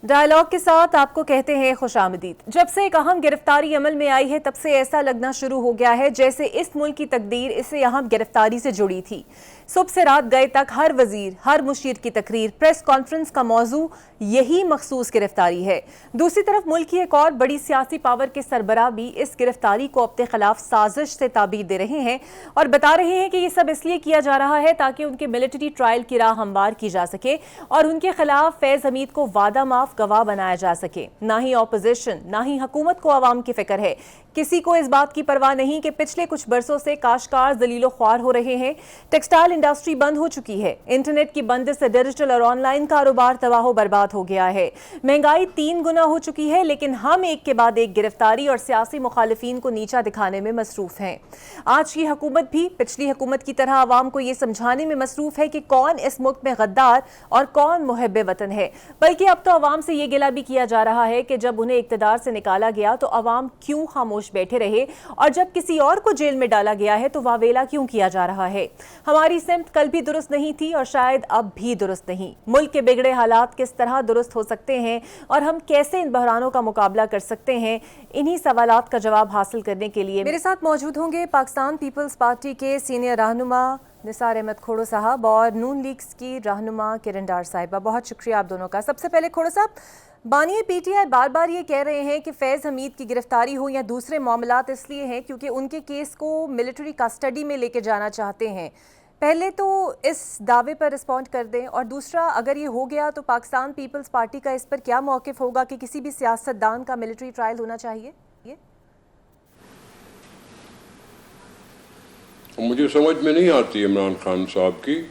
Dialogue کے ساتھ آپ کو کہتے ہیں خوش آمدید۔ جب سے ایک اہم گرفتاری عمل میں آئی ہے تب سے ایسا لگنا شروع ہو گیا ہے جیسے اس ملک کی تقدیر اسے اہم گرفتاری سے جڑی تھی۔ صبح سے رات گئے تک ہر وزیر، ہر مشیر کی تقریر، پریس کانفرنس کا موضوع یہی مخصوص گرفتاری ہے۔ دوسری طرف ملک کی ایک اور بڑی سیاسی پاور کے سربراہ بھی اس گرفتاری کو اپنے خلاف سازش سے تعبیر دے رہے ہیں اور بتا رہے ہیں کہ یہ سب اس لیے کیا جا رہا ہے تاکہ ان کے ملٹری ٹرائل کی راہ ہموار کی جا سکے اور ان کے خلاف فیض حمید کو وعدہ معاف گواہ بنایا جا سکے۔ نہ ہی اپوزیشن نہ ہی حکومت کو عوام کی فکر ہے۔ کسی کو اس بات کی پرواہ نہیں کہ پچھلے کچھ برسوں سے کاشتکار ذلیل و خوار ہو رہے ہیں۔ ٹیکسٹائل انڈسٹری بند ہو چکی ہے۔ انٹرنیٹ کی بندش سے ڈیجیٹل اور آن لائن کاروبار تباہ و برباد ہو گیا ہے۔ مہنگائی 3 گنا ہو چکی ہے، لیکن ہم ایک کے بعد ایک گرفتاری اور سیاسی مخالفین کو نیچا دکھانے میں مصروف ہیں۔ آج کی حکومت بھی پچھلی حکومت کی طرح عوام کو یہ سمجھانے میں مصروف ہے کہ کون اس ملک میں غدار اور کون محب وطن ہے، بلکہ اب تو عوام سے یہ گلہ بھی کیا جا رہا ہے کہ جب انہیں اقتدار سے نکالا گیا تو عوام کیوں خاموش بیٹھے رہے اور جب کسی اور کو جیل میں ڈالا گیا ہے تو واویلا کیوں کیا جا رہا ہے۔ ہماری سمت کل بھی درست نہیں تھی اور شاید اب بھی درست نہیں۔ ملک کے بگڑے حالات کس طرح درست ہو سکتے ہیں اور ہم کیسے ان بحرانوں کا مقابلہ کر سکتے ہیں، انہی سوالات کا جواب حاصل کرنے کے لیے میرے ساتھ موجود ہوں گے پاکستان پیپلز پارٹی کے سینئر رہنما نثار احمد کھوڑو صاحب اور نون لیگز کی رہنما کرن ڈار صاحبہ۔ بہت شکریہ آپ دونوں کا۔ سب سے پہلے کھوڑو صاحب، بانی پی ٹی آئی بار بار یہ کہہ رہے ہیں کہ فیض حمید کی گرفتاری ہو یا دوسرے معاملات اس لیے ہیں کیونکہ ان کے کیس کو ملٹری کسٹڈی میں لے کے جانا چاہتے ہیں۔ پہلے تو اس دعوے پر رسپونڈ کر دیں، اور دوسرا اگر یہ ہو گیا تو پاکستان پیپلز پارٹی کا اس پر کیا موقف ہوگا کہ کسی بھی سیاستدان کا ملٹری ٹرائل ہونا چاہیے؟ مجھے سمجھ میں نہیں آتی عمران خان صاحب کی۔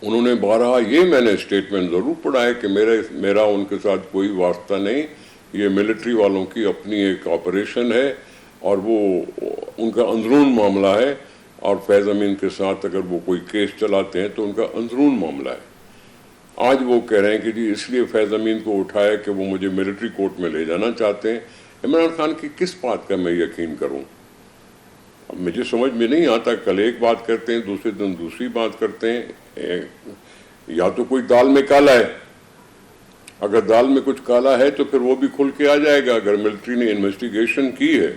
انہوں نے بارہا یہ میں نے اسٹیٹمنٹ ضرور پڑھا ہے کہ میرا ان کے ساتھ کوئی واسطہ نہیں، یہ ملٹری والوں کی اپنی ایک آپریشن ہے اور وہ ان کا اندرون معاملہ ہے، اور فیض امین کے ساتھ اگر وہ کوئی کیس چلاتے ہیں تو ان کا اندرون معاملہ ہے۔ آج وہ کہہ رہے ہیں کہ جی اس لیے فیض امین کو اٹھایا کہ وہ مجھے ملٹری کورٹ میں لے جانا چاہتے ہیں۔ عمران خان کی کس بات کا میں یقین کروں؟ اب مجھے سمجھ میں نہیں آتا، کل ایک بات کرتے ہیں دوسرے دن دوسری بات کرتے ہیں۔ یا تو کوئی دال میں کالا ہے، اگر دال میں کچھ کالا ہے تو پھر وہ بھی کھل کے آ جائے گا۔ اگر ملٹری نے انویسٹیگیشن کی ہے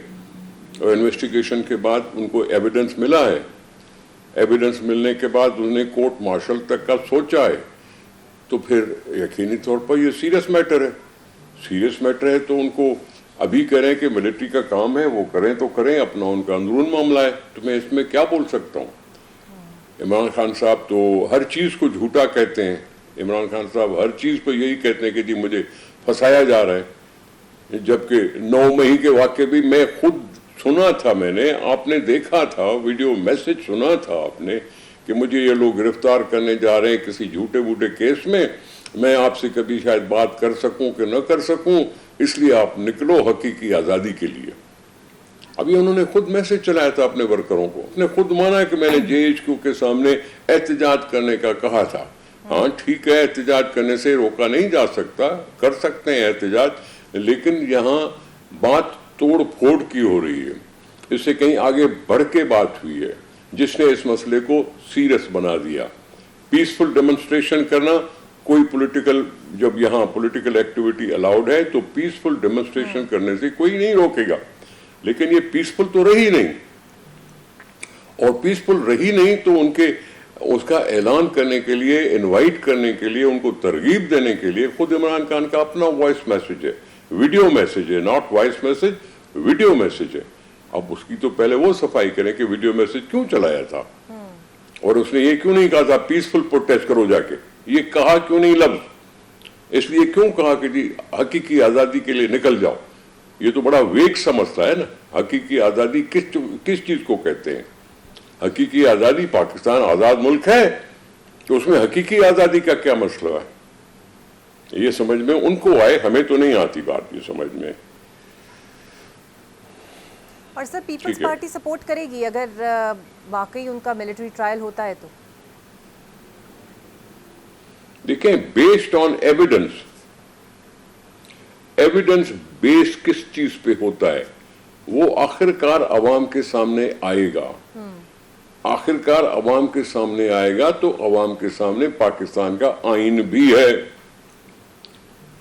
اور انویسٹیگیشن کے بعد ان کو ایویڈنس ملا ہے، ایویڈنس ملنے کے بعد انہوں نے کورٹ مارشل تک کا سوچا ہے، تو پھر یقینی طور پر یہ سیریس میٹر ہے۔ سیریس میٹر ہے تو ان کو ابھی کریں کہ ملٹری کا کام ہے وہ کریں تو کریں، اپنا ان کا اندرون معاملہ ہے، تو میں اس میں کیا بول سکتا ہوں؟ عمران خان صاحب تو ہر چیز کو جھوٹا کہتے ہیں۔ عمران خان صاحب ہر چیز کو یہی کہتے ہیں کہ جی مجھے پھنسایا جا رہا ہے، جبکہ 9 مئی کے واقعے بھی میں خود سنا تھا، میں نے، آپ نے دیکھا تھا، ویڈیو میسج سنا تھا آپ نے کہ مجھے یہ لوگ گرفتار کرنے جا رہے ہیں کسی جھوٹے بوٹے کیس میں آپ سے کبھی شاید بات کر سکوں کہ نہ کر سکوں، اس لیے آپ نکلو حقیقی آزادی کے لیے۔ ابھی انہوں نے خود میسج چلایا تھا اپنے ورکروں کو، اس نے خود مانا کہ میں نے جے ایچ کیو کے سامنے احتجاج کرنے کا کہا تھا۔ ہاں ٹھیک ہے، احتجاج کرنے سے روکا نہیں جا سکتا، کر سکتے ہیں احتجاج، لیکن یہاں بات توڑ پھوڑ کی ہو رہی ہے، اس سے کہیں آگے بڑھ کے بات ہوئی ہے جس نے اس مسئلے کو سیریس بنا دیا۔ پیسفل ڈیمونسٹریشن کرنا کوئی پولیٹیکل، جب یہاں پولیٹیکل ایکٹیویٹی الاؤڈ ہے تو پیسفل ڈیمونسٹریشن کرنے سے کوئی نہیں روکے گا، لیکن یہ پیسفل تو رہی نہیں، اور پیسفل رہی نہیں تو ان کے اس کا اعلان کرنے کے لیے، انوائٹ کرنے کے لیے، ان کو ترغیب دینے کے لیے خود عمران خان کا اپنا وائس میسج ہے، ویڈیو میسج ہے، not voice message, video message ہے۔ اب اس کی تو پہلے وہ صفائی کریں کہ ویڈیو میسج کیوں چلایا تھا، اور اس نے یہ کیوں نہیں کہا تھا پیسفل پروٹیسٹ کرو جا کے، یہ کہا کیوں نہیں لفظ، اس لیے کیوں کہا کہ جی حقیقی آزادی کے لیے نکل جاؤ؟ یہ تو بڑا ویک سمجھتا ہے نا۔ حقیقی آزادی کس چیز کو کہتے ہیں؟ حقیقی آزادی، پاکستان آزاد ملک ہے کہ اس میں حقیقی آزادی کا کیا مسئلہ ہے؟ یہ سمجھ میں ان کو آئے، ہمیں تو نہیں آتی بات یہ سمجھ میں۔ اور سر پیپلز پارٹی سپورٹ کرے گی اگر واقعی ان کا ملٹری ٹرائل ہوتا ہے تو؟ دیکھیں، بیسڈ آن ایویڈنس، ایویڈنس بیس کس چیز پہ ہوتا ہے وہ آخرکار عوام کے سامنے آئے گا، آخرکار عوام کے سامنے آئے گا، تو عوام کے سامنے پاکستان کا آئین بھی ہے۔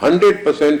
100%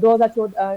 2014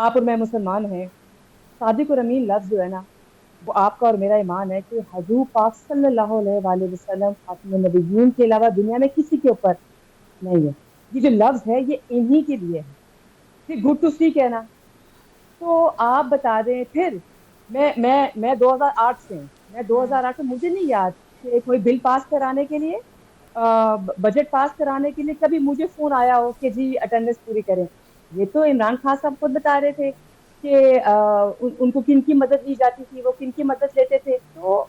آپ اور میں مسلمان ہیں. صادق اور امین لفظ جو ہے نا وہ آپ کا اور میرا ایمان ہے کہ حضور پاک صلی اللہ علیہ وآلہ وسلم خاتم النبیین کے علاوہ دنیا میں کسی کے اوپر نہیں ہے. یہ جو لفظ ہے یہ انہی کے لیے ہے. پھر گڈ ٹو سی کہنا. تو آپ بتا دیں پھر میں 2008 سے ہوں. میں 2008 سے مجھے نہیں یاد کہ کوئی بل پاس کرانے کے لیے بجٹ پاس کرانے کے لیے کبھی مجھے فون آیا ہو کہ جی اٹینڈنس پوری کریں. یہ تو عمران خان صاحب خود بتا رہے تھے کہ ان کو کن کی مدد لی جاتی تھی, وہ کن کی مدد لیتے تھے. تو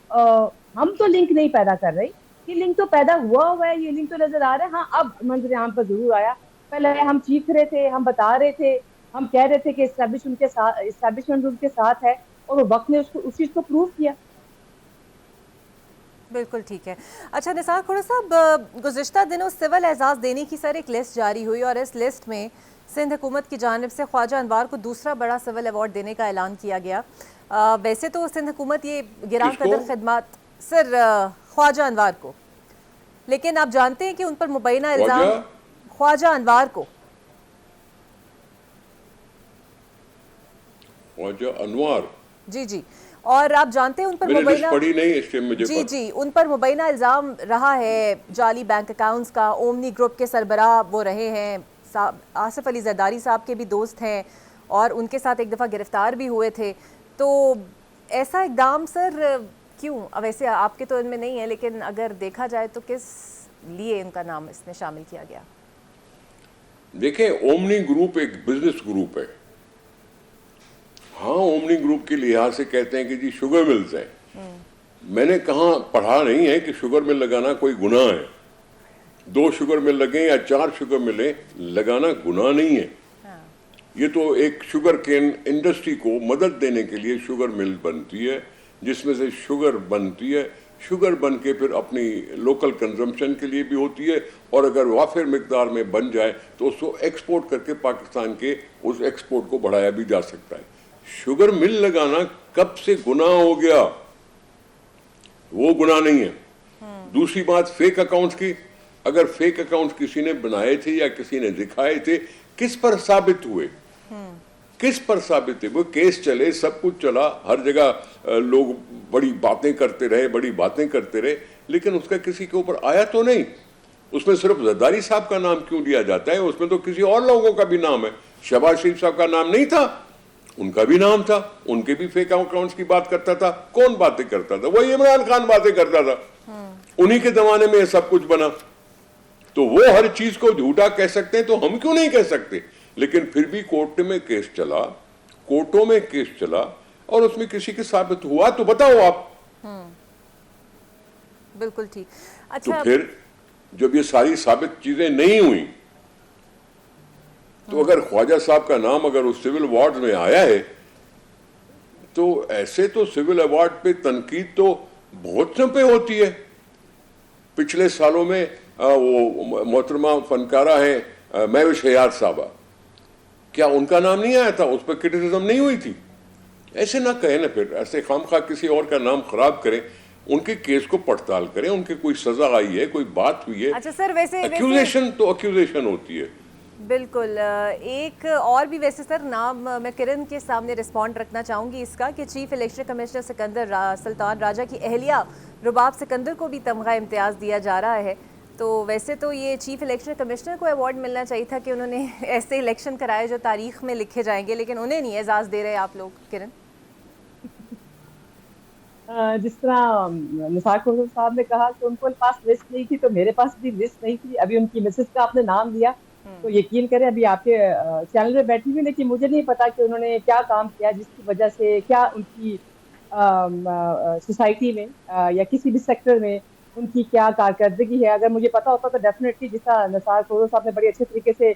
ہم تو لنک نہیں پیدا کر رہے, یہ لنک تو پیدا ہوا ہے, یہ لنک تو نظر آ رہا ہے. ہاں اب منظر عام پر ضرور آیا. پہلے ہم چیخ رہے تھے, ہم بتا رہے تھے, ہم کہہ رہے تھے کہ اسٹیبلشمنٹ ان کے ساتھ ہے, اور وہ وقت نے اس چیز کو پروف کیا. بالکل ٹھیک ہے. اچھا نثار کھوڑا صاحب, گزشتہ دنوں سول اعزاز دینے کی سر ایک لسٹ جاری ہوئی, اور اس لسٹ میں سندھ حکومت کی جانب سے خواجہ انوار کو دوسرا بڑا سول ایوارڈ دینے کا اعلان کیا گیا. ویسے تو سندھ حکومت یہ گراں قدر خدمات سر خواجہ انوار کو, لیکن آپ جانتے ہیں کہ ان پر مبینہ الزام خواجہ انوار کو خواجہ انوار جی اور آپ جانتے ہیں ان پر مبینہ الزام رہا ہے جعلی بینک اکاؤنٹس کا. اومنی گروپ کے سربراہ وہ رہے ہیں, آصف علی زرداری صاحب کے بھی دوست ہیں, اور ان کے ساتھ ایک دفعہ گرفتار بھی ہوئے تھے. تو ایسا اقدام سر کیوں, ویسے آپ کے تو ان میں نہیں ہے, لیکن اگر دیکھا جائے تو کس لیے ان کا نام اس میں شامل کیا گیا؟ دیکھیں, اومنی گروپ ایک بزنس گروپ ہے. ہاں, اومنی گروپ کے لحاظ سے کہتے ہیں کہ جی شوگر ملز ہیں. میں نے کہاں پڑھا نہیں ہے کہ شوگر مل لگانا کوئی گناہ ہے. 2 شوگر مل لگیں یا 4 شوگر ملیں, لگانا گناہ نہیں ہے. یہ تو ایک شوگر کین انڈسٹری کو مدد دینے کے لیے شوگر مل بنتی ہے, جس میں سے شوگر بنتی ہے. شوگر بن کے پھر اپنی لوکل کنزمپشن کے لیے بھی ہوتی ہے, اور اگر وافر مقدار میں بن جائے تو اس کو ایکسپورٹ کر کے پاکستان کے اس ایکسپورٹ کو بڑھایا بھی جا سکتا ہے. شوگر مل لگانا کب سے گناہ ہو گیا؟ وہ گناہ نہیں ہے. دوسری بات فیک اکاؤنٹس کی, اگر فیک اکاؤنٹس کسی نے بنائے تھے یا کسی نے دکھائے تھے, کس پر ثابت ہوئے؟ کس پر ثابت ہے؟ وہ کیس چلے, سب کچھ چلا, ہر جگہ لوگ بڑی باتیں کرتے رہے, لیکن اس کا کسی کے اوپر آیا تو نہیں. اس میں صرف زرداری صاحب کا نام کیوں لیا جاتا ہے؟ اس میں تو کسی اور لوگوں کا بھی نام ہے. شہباز شریف صاحب کا نام نہیں تھا؟ ان کا بھی نام تھا. ان کے بھی فیک اکاؤنٹس کی بات کرتا تھا. کون باتیں کرتا تھا؟ وہی عمران خان باتیں کرتا تھا. انہی کے زمانے میں یہ سب کچھ بنا. تو وہ ہر چیز کو جھوٹا کہہ سکتے ہیں, تو ہم کیوں نہیں کہہ سکتے؟ لیکن پھر بھی کورٹوں میں کیس چلا, اور اس میں کسی کے ثابت ہوا تو بتاؤ آپ. بالکل ٹھیک. تو پھر جب یہ ساری ثابت چیزیں نہیں ہوئیں, تو اگر خواجہ صاحب کا نام اگر اس سول ایوارڈ میں آیا ہے, تو ایسے تو سول ایوارڈ پہ تنقید تو بہت سے پہ ہوتی ہے. پچھلے سالوں میں وہ محترمہ فنکارہ ہیں مہوش حیات صاحبہ, کیا ان کا نام نہیں آیا تھا؟ اس پہ کرٹیسزم نہیں ہوئی تھی؟ ایسے نہ کہیں نا, پھر ایسے خام خواہ کسی اور کا نام خراب کریں. ان کے کیس کو پڑتال کریں, ان کے کوئی سزا آئی ہے, کوئی بات ہوئی ہے. اچھا سر, ویسے ایکیوزیشن تو ایکیوزیشن ہوتی ہے. بالکل. ایک اور بھی ویسے سر نام میں کرن کے سامنے رسپونڈ رکھنا چاہوں گی اس کا, کہ چیف الیکشن کمشنر سکندر سلطان راجہ کی اہلیہ رباب سکندر کو بھی تمغہ امتیاز دیا جا رہا ہے. تو ویسے تو یہ چیف الیکشن کمشنر کو ایوارڈ ملنا چاہیے تھا کہ انہوں نے ایسے الیکشن کرائے جو تاریخ میں لکھے جائیں گے, لیکن انہیں نہیں اعزاز دے رہے آپ لوگ. کرن, جس طرح نثار کھوڑا صاحب نے کہا کہ ان کو پاس لسٹ نہیں تھی, تو میرے پاس بھی لسٹ نہیں تھی. ابھی ان کی مسز کا آپ نے نام لیا, تو یقین کریں ابھی آپ کے چینل میں بیٹھی ہوئی, لیکن مجھے نہیں پتا کہ انہوں نے کیا کام کیا جس کی وجہ سے کیا ان کی سوسائٹی میں یا کسی بھی سیکٹر میں ان کی کیا کارکردگی ہے. اگر مجھے پتا ہوتا تو ڈیفینیٹلی, جس طرح نثار کھوڑا صاحب نے بڑے اچھے طریقے سے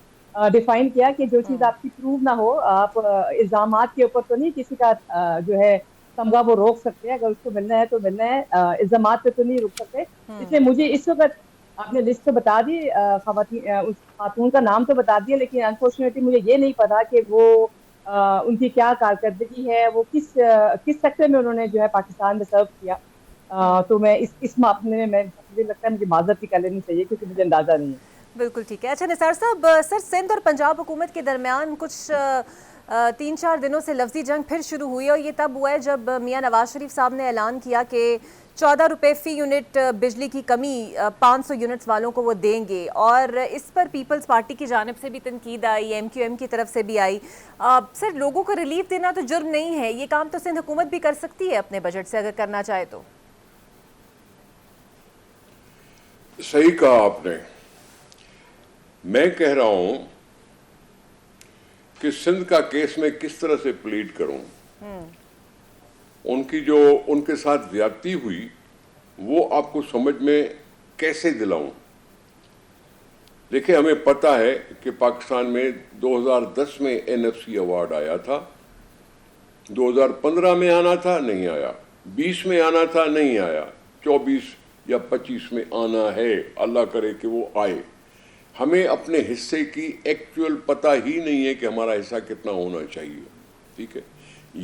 ڈیفائن کیا کہ جو چیز آپ کی پروو نہ ہو, آپ الزامات کے اوپر تو نہیں کسی کا جو ہے تمغہ وہ روک سکتے ہیں. اگر اس کو ملنا ہے تو ملنا ہے, الزامات پہ تو نہیں روک سکتے. اس لیے مجھے اس وقت آپ نے لسٹ تو بتا دی, اس خاتون کا نام تو بتا دیا, لیکن انفارچونیٹلی مجھے یہ نہیں پتا کہ وہ ان کی کیا کارکردگی ہے, وہ کس سیکٹر میں انہوں نے جو ہے پاکستان میں سرو کیا. تو میں اس معاملے میں مجھے لگتا ہے مجھے معذرت ہی کر لینی چاہیے, کیونکہ مجھے اندازہ نہیں ہے. بالکل ٹھیک ہے. اچھا نثار صاحب, سر سندھ اور پنجاب حکومت کے درمیان کچھ 3-4 دنوں سے لفظی جنگ پھر شروع ہوئی اور یہ تب ہوا ہے جب میاں نواز شریف صاحب نے اعلان کیا کہ 14 روپے فی یونٹ بجلی کی کمی 500 یونٹس والوں کو وہ دیں گے، اور اس پر پیپلز پارٹی کی جانب سے بھی تنقید آئی، ایم کیو ایم کی طرف سے بھی آئی۔ سر، لوگوں کو ریلیف دینا تو جرم نہیں ہے، یہ کام تو سندھ حکومت بھی کر سکتی ہے اپنے بجٹ سے اگر کرنا چاہے تو۔ صحیح کہا آپ نے۔ میں کہہ رہا ہوں کہ سندھ کا کیس میں کس طرح سے پلیڈ کروں، ان کی جو ان کے ساتھ زیادتی ہوئی وہ آپ کو سمجھ میں کیسے دلاؤں۔ دیکھیں، ہمیں پتہ ہے کہ پاکستان میں 2010 میں این ایف سی ایوارڈ آیا تھا، 2015 میں آنا تھا نہیں آیا، 20 میں آنا تھا نہیں آیا، 24 یا 25 میں آنا ہے، اللہ کرے کہ وہ آئے۔ ہمیں اپنے حصے کی ایکچوئل پتہ ہی نہیں ہے کہ ہمارا حصہ کتنا ہونا چاہیے، ٹھیک ہے۔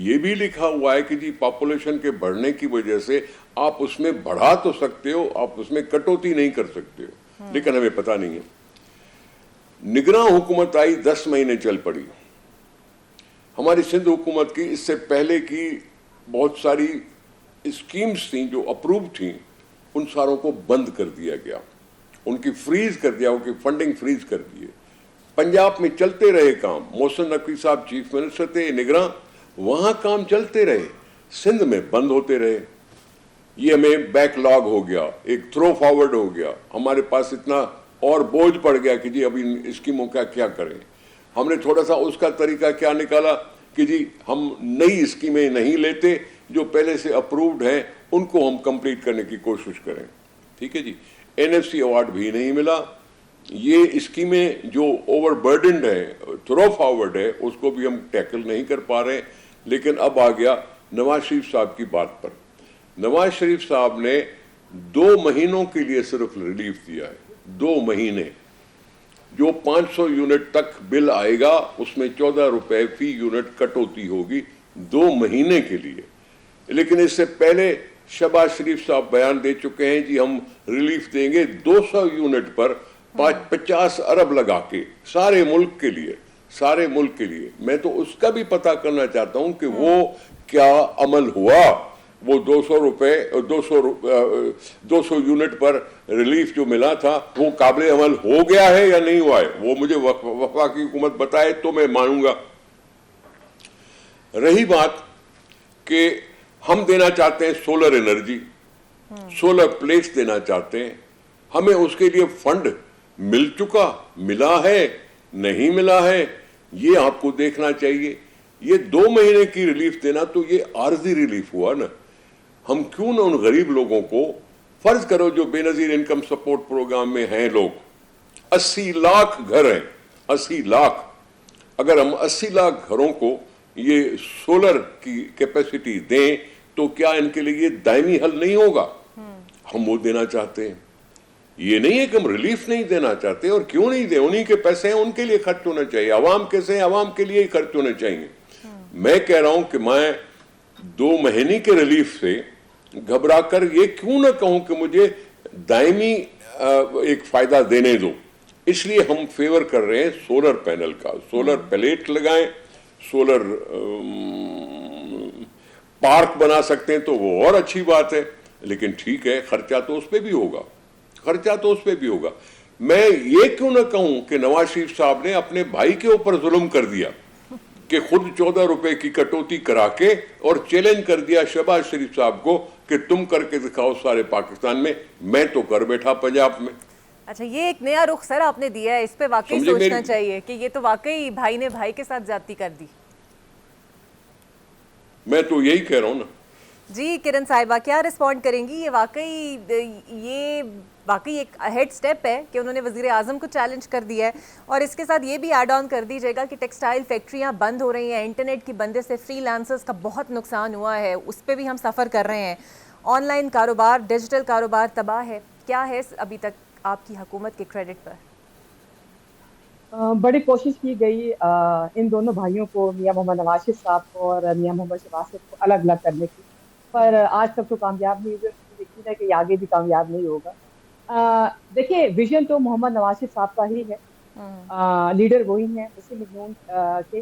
یہ بھی لکھا ہوا ہے کہ جی پاپولیشن کے بڑھنے کی وجہ سے آپ اس میں بڑھا تو سکتے ہو، آپ اس میں کٹوتی نہیں کر سکتے ہو، لیکن ہمیں پتہ نہیں ہے۔ نگراں حکومت آئی، 10 مہینے چل پڑی۔ ہماری سندھ حکومت کی اس سے پہلے کی بہت ساری اسکیمز تھیں جو اپروو تھیں، ان ساروں کو بند کر دیا گیا، ان کی فریز کر دیا، ان کی فنڈنگ فریز کر دیے۔ پنجاب میں چلتے رہے کام، محسن نقوی صاحب چیف منسٹر تھے نگراں، وہاں کام چلتے رہے، سندھ میں بند ہوتے رہے۔ یہ ہمیں بیک لاگ ہو گیا، ایک تھرو فارورڈ ہو گیا، ہمارے پاس اتنا اور بوجھ پڑ گیا کہ جی اب ان اسکیموں کا کیا کریں۔ ہم نے تھوڑا سا اس کا طریقہ کیا نکالا کہ جی ہم نئی اسکیمیں نہیں لیتے، جو پہلے سے اپرووڈ ہیں ان کو ہم کمپلیٹ کرنے کی کوشش کریں، ٹھیک ہے جی۔ این ایف سی ایوارڈ بھی نہیں ملا۔ یہ اسکیمیں جو اوور برڈنڈ ہیں، تھرو فارورڈ ہے، اس کو بھی ہم ٹیکل نہیں کر پا رہے۔ لیکن اب آ گیا نواز شریف صاحب کی بات پر۔ نواز شریف صاحب نے 2 مہینوں کے لیے صرف ریلیف دیا ہے، 2 مہینے۔ جو 500 یونٹ تک بل آئے گا اس میں 14 روپے فی یونٹ کٹوتی ہوگی 2 مہینے کے لیے۔ لیکن اس سے پہلے شہباز شریف صاحب بیان دے چکے ہیں جی ہم ریلیف دیں گے 200 یونٹ پر 50 ارب لگا کے، سارے ملک کے لیے، سارے ملک کے لیے۔ میں تو اس کا بھی پتہ کرنا چاہتا ہوں کہ وہ کیا عمل ہوا۔ وہ 200 روپے 200 یونٹ پر ریلیف جو ملا تھا وہ قابل عمل ہو گیا ہے یا نہیں ہوا ہے، وہ مجھے وفاقی حکومت بتائے تو میں مانوں گا۔ رہی بات کہ ہم دینا چاہتے ہیں سولر انرجی، سولر پلیٹس دینا چاہتے ہیں، ہمیں اس کے لیے فنڈ مل چکا، ملا ہے نہیں ملا ہے، یہ آپ کو دیکھنا چاہیے۔ یہ 2 مہینے کی ریلیف دینا تو یہ عارضی ریلیف ہوا نا۔ ہم کیوں نہ ان غریب لوگوں کو، فرض کرو جو بے نظیر انکم سپورٹ پروگرام میں ہیں لوگ، 80 لاکھ گھر ہیں، 80 لاکھ، اگر ہم 80 لاکھ گھروں کو یہ سولر کی کیپیسٹی دیں تو کیا ان کے لیے یہ دائمی حل نہیں ہوگا؟ ہم وہ دینا چاہتے ہیں۔ یہ نہیں ہے کہ ہم ریلیف نہیں دینا چاہتے، اور کیوں نہیں دیں، انہی کے پیسے ہیں، ان کے لیے خرچ ہونا چاہیے۔ عوام کیسے ہیں، عوام کے لیے ہی خرچ ہونے چاہیے۔ میں کہہ رہا ہوں کہ میں 2 مہینے کے ریلیف سے گھبرا کر یہ کیوں نہ کہوں کہ مجھے دائمی ایک فائدہ دینے دو۔ اس لیے ہم فیور کر رہے ہیں سولر پینل کا، سولر پلیٹ لگائیں، سولر پارک بنا سکتے ہیں تو وہ اور اچھی بات ہے، لیکن ٹھیک ہے خرچہ تو اس پہ بھی ہوگا، خرچہ تو اس پہ بھی ہوگا۔ میں یہ کیوں نہ کہوں کہ نواز شریف صاحب نے اپنے بھائی کے اوپر ظلم کر دیا کہ خود 14 روپے کی کٹوتی کرا کے، اور چیلنج کر دیا شہباز شریف صاحب کو کہ تم کر کے دکھاؤ سارے پاکستان میں تو کر بیٹھا پنجاب میں۔ اچھا، یہ ایک نیا رخ سر آپ نے دیا ہے، اس پہ واقعی سوچنا چاہیے کہ یہ تو واقعی بھائی نے بھائی کے ساتھ زیادتی کر دی۔ میں تو یہی کہہ رہا ہوں نا۔ جی کرن صاحبہ کیا رسپونڈ کریں گی؟ یہ واقعی ایک ہیڈ سٹیپ ہے کہ انہوں نے وزیر اعظم کو چیلنج کر دیا ہے، اور اس کے ساتھ یہ بھی ایڈ آن کر دیجیے گا کہ ٹیکسٹائل فیکٹریاں بند ہو رہی ہیں، انٹرنیٹ کی بندش سے فری لانسرز کا بہت نقصان ہوا ہے، اس پہ بھی ہم سفر کر رہے ہیں، آن لائن کاروبار، ڈیجیٹل کاروبار تباہ ہے۔ کیا ہے ابھی تک آپ کی حکومت کے کریڈٹ پر؟ بڑی کوشش کی گئی ان دونوں بھائیوں کو، میاں محمد نواز شریف صاحب کو اور میاں محمد شہباز شریف کو الگ الگ کرنے کی، پر آج تک تو کامیاب نہیں ہوئے۔ یقین ہے کہ یہ آگے بھی کامیاب نہیں ہوگا۔ دیکھیے ویژن تو محمد نواز شریف صاحب کا ہی ہے، لیڈر وہی ہیں مسلم لیگ نون کے،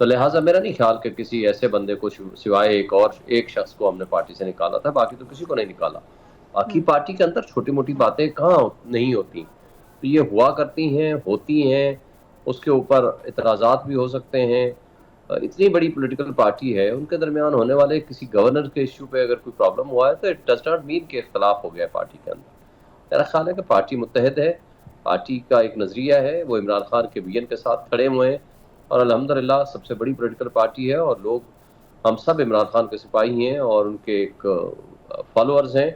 تو لہٰذا میرا نہیں خیال کہ کسی ایسے بندے کو سوائے ایک شخص کو ہم نے پارٹی سے نکالا تھا، باقی تو کسی کو نہیں نکالا. باقی پارٹی کے اندر چھوٹی موٹی باتیں کہاں نہیں ہوتی، تو یہ ہوا کرتی ہیں، ہوتی ہیں، اس کے اوپر اعتراضات بھی ہو سکتے ہیں. اتنی بڑی پولیٹیکل پارٹی ہے، ان کے درمیان ہونے والے کسی گورنر کے ایشو پہ اگر کوئی پرابلم ہوا ہے تو اٹ ڈز ناٹ مین کہ اختلاف ہو گیا ہے پارٹی کے اندر. میرا خیال ہے کہ پارٹی متحد ہے، پارٹی کا ایک نظریہ ہے، وہ عمران خان کے ویژن کے ساتھ کھڑے ہوئے ہیں، اور الحمدللہ سب سے بڑی پولیٹیکل پارٹی ہے، اور لوگ ہم سب عمران خان کے سپاہی ہیں اور ان کے ایک فالوورز ہیں،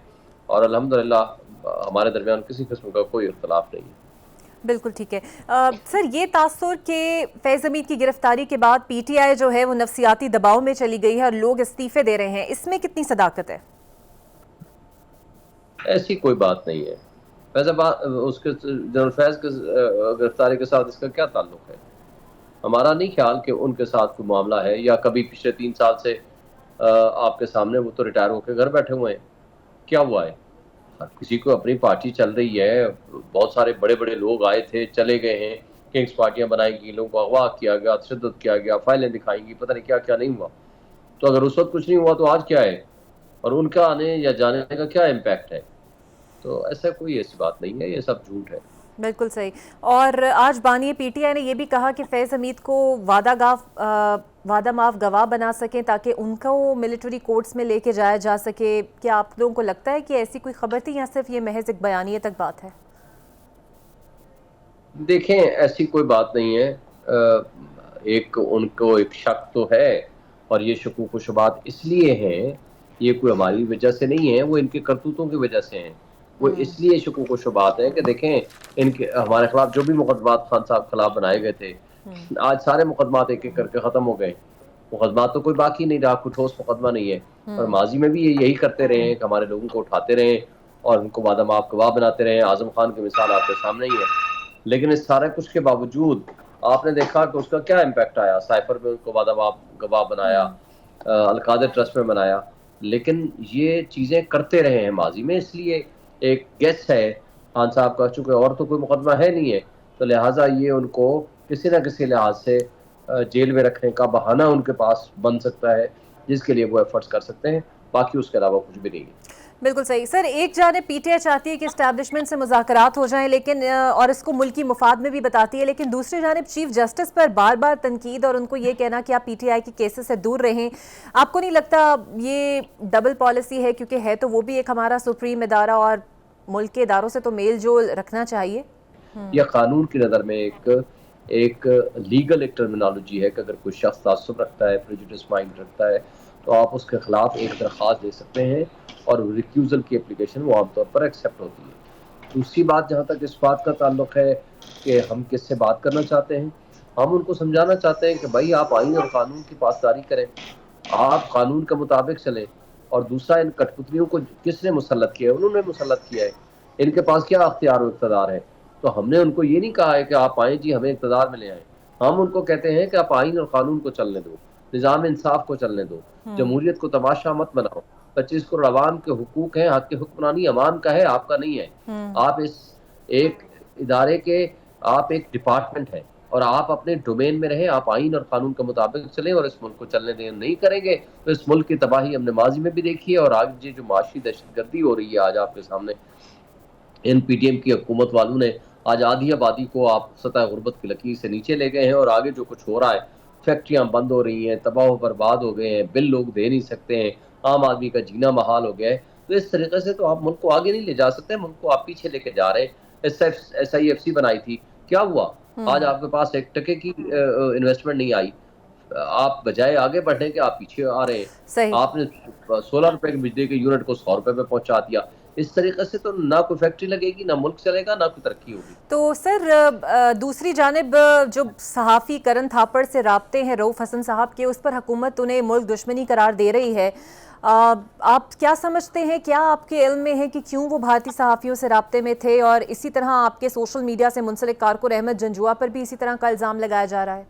اور الحمدللہ ہمارے درمیان کسی قسم کا کوئی اختلاف نہیں ہے. بالکل ٹھیک ہے. سر، یہ تاثر کہ فیض حمید کی گرفتاری کے بعد پی ٹی آئی جو ہے وہ نفسیاتی دباؤ میں چلی گئی ہے اور لوگ استعفے دے رہے ہیں، اس میں کتنی صداقت ہے؟ ایسی کوئی بات نہیں ہے. اس کے جنرل فیض کی گرفتاری کے ساتھ اس کا کیا تعلق ہے؟ ہمارا نہیں خیال کہ ان کے ساتھ کوئی معاملہ ہے، یا کبھی پچھلے 3 سال سے آپ کے سامنے وہ تو ریٹائر ہو کے گھر بیٹھے ہوئے ہیں. کیا ہوا ہے؟ ہر کسی کو اپنی پارٹی چل رہی ہے، بہت سارے بڑے بڑے لوگ آئے تھے، چلے گئے ہیں، کنگز پارٹیاں بنائی گئی، لوگوں کو اغوا کیا گیا، تشدد کیا گیا، فائلیں دکھائیں گی، پتہ نہیں کیا کیا نہیں ہوا. تو اگر اس وقت کچھ نہیں ہوا تو آج کیا ہے، اور ان کا آنے یا جانے کا کیا امپیکٹ ہے؟ تو ایسی بات نہیں ہے، یہ سب جھوٹ ہے. بالکل صحیح. اور آج بانی پی ٹی آئی نے یہ بھی کہا کہ فیض حمید کو وعدہ معاف گواہ بنا سکیں تاکہ ان کو ملٹری کورٹس میں لے کے جایا جا سکے. کیا آپ لوگوں کو لگتا ہے کہ ایسی کوئی خبر تھی یا صرف یہ محض ایک بیانیے تک بات ہے؟ دیکھیں، ایسی کوئی بات نہیں ہے. ان کو ایک شک تو ہے، اور یہ شکوک و شبہات اس لیے ہیں، یہ کوئی ہماری وجہ سے نہیں ہے، وہ ان کے کرتوتوں کی وجہ سے ہیں. وہ اس لیے شکوک و شبہات ہیں کہ دیکھیں ان کے ہمارے خلاف جو بھی مقدمات خان صاحب خلاف بنائے گئے تھے، آج سارے مقدمات ایک ایک کر کے ختم ہو گئے. مقدمات تو کوئی باقی نہیں رہا، کوئی ٹھوس مقدمہ نہیں ہے. اور ماضی میں بھی یہی کرتے رہے ہیں کہ ہمارے لوگوں کو اٹھاتے رہے اور ان کو وعدہ معاف گواہ بناتے رہے. اعظم خان کی مثال آپ کے سامنے ہی ہے. لیکن اس سارے کچھ کے باوجود آپ نے دیکھا کہ اس کا کیا امپیکٹ آیا. سائفر میں ان کو وعدہ معاف گواہ بنایا، القادر ٹرسٹ میں بنایا. لیکن یہ چیزیں کرتے رہے ہیں ماضی میں، اس لیے ایک گیس ہے خان صاحب کا، چونکہ اور تو کوئی مقدمہ ہے نہیں ہے، تو لہٰذا یہ ان کو کسی نہ کسی لحاظ سے جیل میں رکھنے کا بہانہ ان کے پاس بن سکتا ہے، جس کے لیے وہ ایفرٹس کر سکتے ہیں. باقی اس کے علاوہ کچھ بھی نہیں ہے. بالکل صحیح. سر، ایک جانب پی ٹی آئی چاہتی ہے کہ اسٹیبلشمنٹ سے مذاکرات ہو جائیں، لیکن اور اس کو ملکی مفاد میں بھی بتاتی ہے، لیکن دوسری جانب چیف جسٹس پر بار بار تنقید اور ان کو یہ کہنا کہ آپ پی ٹی آئی کے کیسز سے دور رہیں. آپ کو نہیں لگتا یہ ڈبل پالیسی ہے؟ کیونکہ ہے تو وہ بھی ایک ہمارا سپریم ادارہ اور ملک کے اداروں سے تو میل جول رکھنا چاہیے. یہ قانون کی نظر میں ایک لیگل ایک ٹرمینالوجی ہے کہ اگر کوئی شخص تعصب رکھتا ہے، پریجوڈس مائنڈ رکھتا ہے، تو آپ اس کے خلاف ایک درخواست دے سکتے ہیں، اور ریکیوزل کی اپلیکیشن وہ عام طور پر ایکسیپٹ ہوتی ہے. دوسری بات، جہاں تک اس بات کا تعلق ہے کہ ہم کس سے بات کرنا چاہتے ہیں، ہم ان کو سمجھانا چاہتے ہیں کہ بھائی آپ آئین اور قانون کی پاسداری کریں، آپ قانون کے مطابق چلیں. اور دوسرا، ان کٹ پتلیوں کو کس نے مسلط کیا ہے؟ انہوں نے مسلط کیا ہے. ان کے پاس کیا اختیار و اقتدار ہے؟ تو ہم نے ان کو یہ نہیں کہا ہے کہ آپ آئیں جی ہمیں اقتدار میں لے آئیں. ہم ان کو کہتے ہیں کہ آپ آئین اور قانون کو چلنے دو، نظام انصاف کو چلنے دو، جمہوریت کو تماشا مت بناؤ. 25 کروڑ عوام کے حقوق ہیں، حق حکمرانی عوام کا ہے، آپ کا نہیں ہے. آپ اس ایک ادارے کے آپ ایک ڈپارٹمنٹ ہیں، اور آپ اپنے ڈومین میں رہیں، آپ آئین اور قانون کے مطابق چلیں اور اس ملک کو چلنے دیں. نہیں کریں گے تو اس ملک کی تباہی ہم نے ماضی میں بھی دیکھی ہے، اور آج یہ جو معاشی دہشت گردی ہو رہی ہے آج آپ کے سامنے، ان پی ٹی ایم کی حکومت والوں نے آج آدھی آبادی کو آپ سطح غربت کی لکیر سے نیچے لے گئے ہیں. اور آگے جو کچھ ہو رہا ہے، فیکٹریاں بند ہو رہی ہیں، تباہ و برباد ہو گئے ہیں، بل لوگ دے نہیں سکتے ہیں، عام آدمی کا جینا محال ہو گیا ہے. تو اس طریقے سے تو آپ ملک کو آگے نہیں لے جا سکتے، ملک کو آپ پیچھے لے کے جا رہے ہیں. ایس آئی ایف سی بنائی تھی، کیا ہوا؟ آج آپ کے پاس 1 ٹکے کی انویسٹمنٹ نہیں آئی. آپ بجائے آگے بڑھنے کے آپ پیچھے آ رہے ہیں. آپ نے 16 روپے کے بجلی کے یونٹ کو 100 روپے پہ پہنچا دیا. اس طریقے سے تو نہ کوئی فیکٹری لگے گی، نہ ملک چلے گا، نہ کوئی ترقی ہوگی. تو سر، دوسری جانب جو صحافی کرن تھاپڑ سے رابطے ہیں رؤف حسن صاحب کے، اس پر حکومت انہیں ملک دشمنی قرار دے رہی ہے. آپ کیا سمجھتے ہیں، کیا آپ کے علم میں ہے کہ کیوں وہ بھارتی صحافیوں سے رابطے میں تھے؟ اور اسی طرح آپ کے سوشل میڈیا سے منسلک کارکن احمد جنجوعہ پر بھی اسی طرح کا الزام لگایا جا رہا ہے.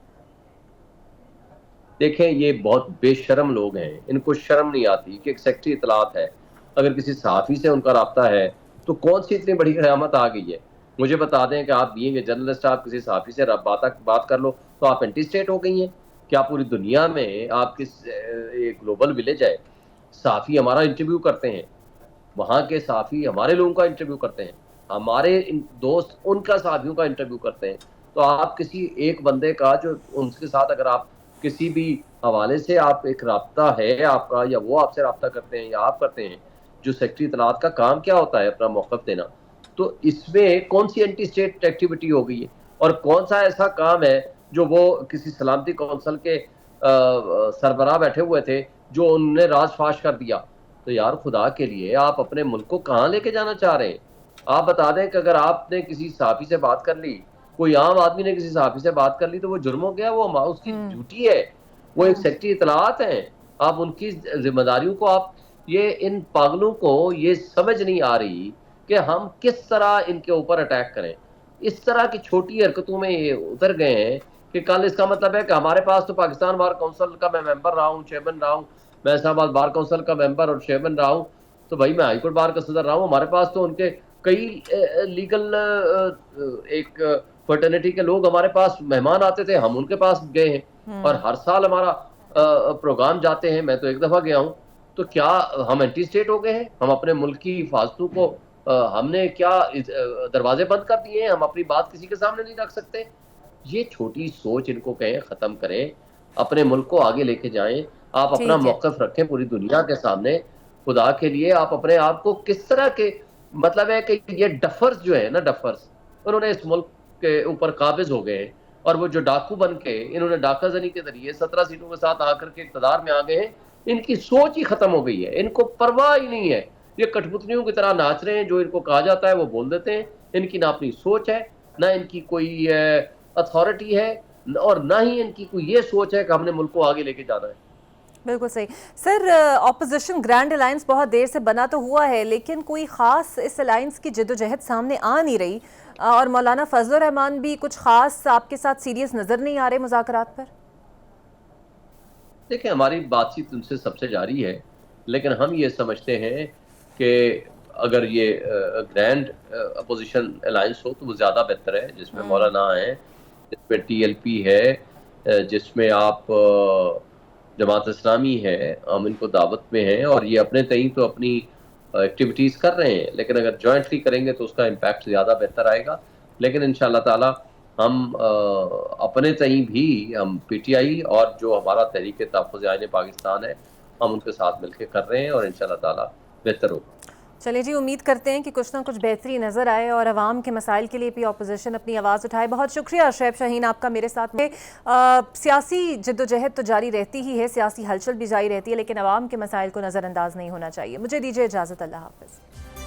دیکھیں، یہ بہت بے شرم لوگ ہیں، ان کو شرم نہیں آتی کہ ایک سیکٹری اطلاعات ہے، اگر کسی صحافی سے ان کا رابطہ ہے تو کون سی اتنی بڑی قیامت آ گئی ہے؟ مجھے بتا دیں کہ آپ بینگ اے جرنلسٹ، آپ کسی صحافی سے بات کر لو تو آپ اینٹی اسٹیٹ ہو گئی ہیں. کیا پوری دنیا میں آپ کس گلوبل ولیج ہے، صحافی ہمارا انٹرویو کرتے ہیں، وہاں کے صحافی ہمارے لوگوں کا انٹرویو کرتے ہیں، ہمارے دوست ان کا صحافیوں کا انٹرویو کرتے ہیں. تو آپ کسی ایک بندے کا جو ان کے ساتھ اگر آپ کسی بھی حوالے سے آپ ایک رابطہ ہے آپ کا، یا وہ آپ سے رابطہ کرتے ہیں یا آپ کرتے ہیں، جو سیکرٹری اطلاعات کا کام کیا ہوتا ہے اپنا موقف دینا، تو اس میں کون سی اینٹی اسٹیٹ ایکٹیویٹی ہو گئی ہے، اور کون سا ایسا کام ہے جو وہ کسی سلامتی کونسل کے سربراہ بیٹھے ہوئے تھے جو انہوں نے راز فاش کر دیا. تو یار خدا کے لیے آپ اپنے ملک کو کہاں لے کے جانا چاہ رہے ہیں؟ آپ بتا دیں کہ اگر آپ نے کسی صحافی سے بات کر لی، کوئی عام آدمی نے کسی صحافی سے بات کر لی، تو وہ جرم ہو گیا، وہ اس کی ڈیوٹی ہے، وہ ایک سیکرٹری اطلاعات ہیں. آپ ان کی ذمہ داریوں کو یہ ان پاگلوں کو یہ سمجھ نہیں آ رہی کہ ہم کس طرح ان کے اوپر اٹیک کریں. اس طرح کی چھوٹی حرکتوں میں یہ اتر گئے ہیں کہ کل اس کا مطلب ہے کہ ہمارے پاس تو پاکستان بار کونسل کا میں ممبر رہا ہوں، چیئرمین رہا ہوں، میں اسلام آباد بار کونسل کا ممبر اور چیئرمین رہا ہوں، تو بھائی میں ہائی کورٹ بار کا صدر رہا ہوں، ہمارے پاس تو ان کے کئی لیگل ایک فرٹرنیٹی کے لوگ ہمارے پاس مہمان آتے تھے، ہم ان کے پاس گئے ہیں، اور ہر سال ہمارا پروگرام جاتے ہیں. میں تو ایک دفعہ گیا ہوں. تو کیا ہم اینٹی اسٹیٹ ہو گئے ہیں؟ ہم اپنے ملک کی حفاظتوں کو ہم نے کیا دروازے بند کر دیے ہیں؟ ہم اپنی بات کسی کے سامنے نہیں رکھ سکتے؟ یہ چھوٹی سوچ ان کو کہیں ختم کریں، اپنے ملک کو آگے لے کے جائیں. آپ اپنا ٹھیک ہے. موقف رکھیں پوری دنیا کے سامنے. خدا کے لیے آپ اپنے آپ کو کس طرح کے، مطلب ہے کہ یہ ڈفرز جو ہے نا، ڈفرز انہوں نے اس ملک کے اوپر قابض ہو گئے ہیں، اور وہ جو ڈاکو بن کے انہوں نے ڈاکہ زنی کے ذریعے 17 سیٹوں کے ساتھ آ کر کے اقتدار میں آ گئے ہیں. ان کی سوچ ہی ختم ہو گئی ہے، ان کو پرواہ ہی نہیں ہے. یہ کٹ پتلیوں کی طرح ناچ رہے ہیں، جو ان کو کہا جاتا ہے وہ بول دیتے ہیں. ان کی نہ اپنی سوچ ہے، نہ ان کی کوئی اتھارٹی ہے، اور نہ ہی ان کی کوئی یہ سوچ ہے کہ ہم نے ملک کو آگے لے کے جانا ہے. بالکل صحیح. سر، اپوزیشن گرینڈ الائنس بہت دیر سے بنا تو ہوا ہے، لیکن کوئی خاص اس الائنس کی جدوجہد سامنے آ نہیں رہی، اور مولانا فضل الرحمان بھی کچھ خاص آپ کے ساتھ سیریس نظر نہیں آ رہے مذاکرات پر. دیکھیں ہماری بات چیت ان سے سب سے جاری ہے، لیکن ہم یہ سمجھتے ہیں کہ اگر یہ گرینڈ اپوزیشن الائنس ہو تو وہ زیادہ بہتر ہے، جس میں مولانا ہے، جس میں ٹی ایل پی ہے، جس میں آپ جماعت اسلامی ہے، ہم ان کو دعوت میں ہیں، اور یہ اپنے تئیں تو اپنی ایکٹیویٹیز کر رہے ہیں، لیکن اگر جوائنٹلی کریں گے تو اس کا امپیکٹ زیادہ بہتر آئے گا. لیکن انشاءاللہ تعالی ہم اپنے تئیں بھی ہم پی ٹی آئی اور جو ہمارا تحریک تحفظ آئین پاکستان ہے، ہم ان کے ساتھ مل کے کر رہے ہیں، اور انشاءاللہ تعالی بہتر ہوگا. چلے جی، امید کرتے ہیں کہ کچھ نہ کچھ بہتری نظر آئے اور عوام کے مسائل کے لیے بھی اپوزیشن اپنی آواز اٹھائے. بہت شکریہ شعیب شاہین آپ کا میرے ساتھ میں. سیاسی جدوجہد تو جاری رہتی ہی ہے، سیاسی ہلچل بھی جاری رہتی ہے، لیکن عوام کے مسائل کو نظر انداز نہیں ہونا چاہیے. مجھے دیجیے اجازت. اللہ حافظ.